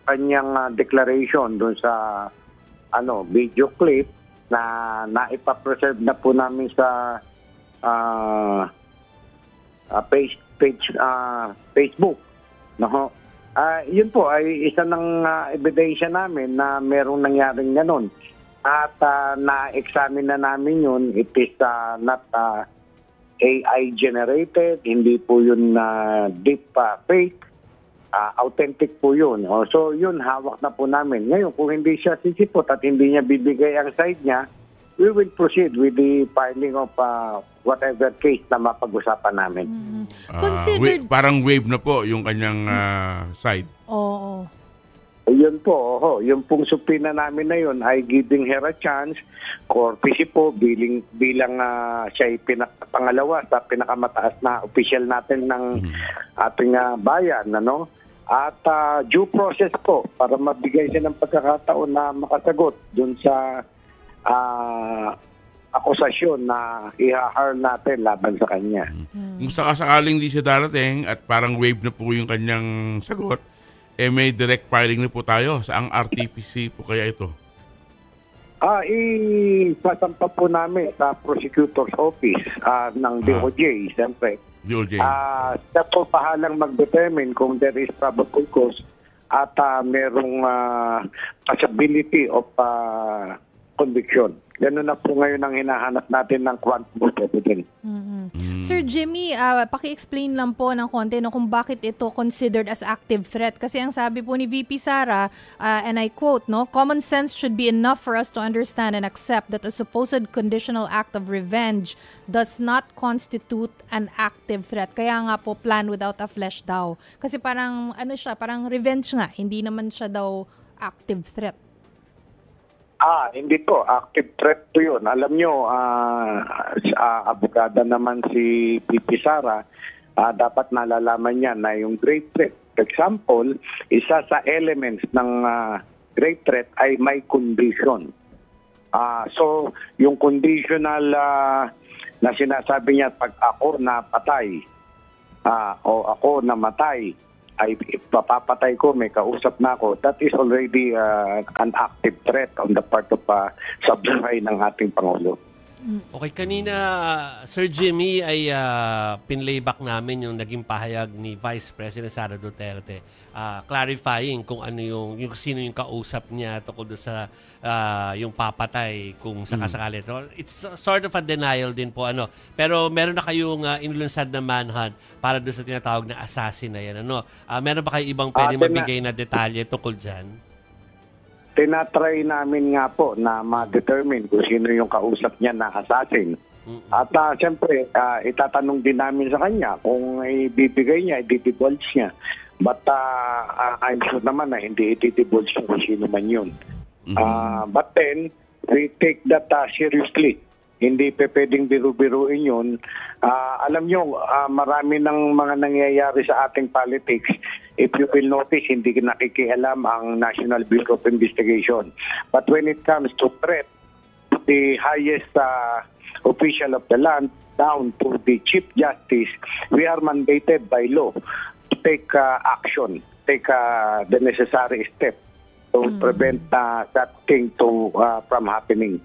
kanyang declaration doon sa video clip na naipa-preserve na po namin sa Facebook. No? Yun po ay isa ng ebidensya namin na merong nangyaring ganun. At na-examine na namin yun. It is not AI generated, hindi po yun deep fake. Authentic po yun. So yun, hawak na po namin. Ngayon, kung hindi siya sisipot at hindi niya bibigay ang side niya, we will proceed with the filing of whatever case na mapag-usapan namin. Parang wave na po yung kanyang side. Oo. Yun po, yung pong supina namin na yun ay giving her a chance, courtesy po, bilang siya ay pangalawa sa pinakamataas na official natin ng ating bayan, ano? At due process po para mabigay siya ng pagkakataon na makasagot dun sa akusasyon na iha-harm natin laban sa kanya. Kung sakasakaling di siya darating at parang wave na po yung kanyang sagot, may direct filing na po tayo. Saang RTPC po kaya ito? Ipasampa po namin sa prosecutor's office ng DOJ, siyempre. DOJ. Siya po pahalang mag-determine kung there is probable cause at merong possibility of conviction. Ganun na po ngayon ang hinahanap natin ng quantum of evidence. Sir Jimmy, paki-explain lang po ng konti kung bakit ito considered as active threat. Kasi ang sabi po ni VP Sara, and I quote, common sense should be enough for us to understand and accept that a supposed conditional act of revenge does not constitute an active threat. Kaya nga po, plan without a flesh daw. Kasi parang, parang revenge nga. Hindi naman siya daw active threat. Hindi po. Active threat po yun. Alam nyo, abogada naman si VP Sara, dapat nalalaman niya na yung great threat. For example, isa sa elements ng great threat ay may condition. So, yung conditional na sinasabi niya, pag ako napatay o ako namatay, ay papapatay ko, may kausap na ako, that is already an active threat on the part of subbuhay ng ating Pangulo. Okay, kanina Sir Jimmy ay pinlayback namin yung naging pahayag ni Vice President Sara Duterte, clarifying kung ano yung sino yung kausap niya tungkol sa yung papatay kung sakasakali. So, it's sort of a denial din po Pero meron na kayong inulunsad na manhunt para doon sa tinatawag na assassin na yan. Meron ba kayo ibang pwede mabigay na detalye tungkol diyan? Tinatry namin nga po na ma-determine kung sino yung kausap niya na assassin. At siyempre, itatanong din namin sa kanya kung ibibigay niya, i-divulge niya. But I'm sure naman na hindi i-divulge kung sino man yun. But then, we take that seriously. Hindi pwedeng biru-biruin yun. Alam nyo, marami ng mga nangyayari sa ating politics. If you will notice, hindi nakikialam ang National Bureau of Investigation. But when it comes to threat, the highest official of the land, down to the Chief Justice, we are mandated by law to take action, take the necessary step to prevent that thing from happening.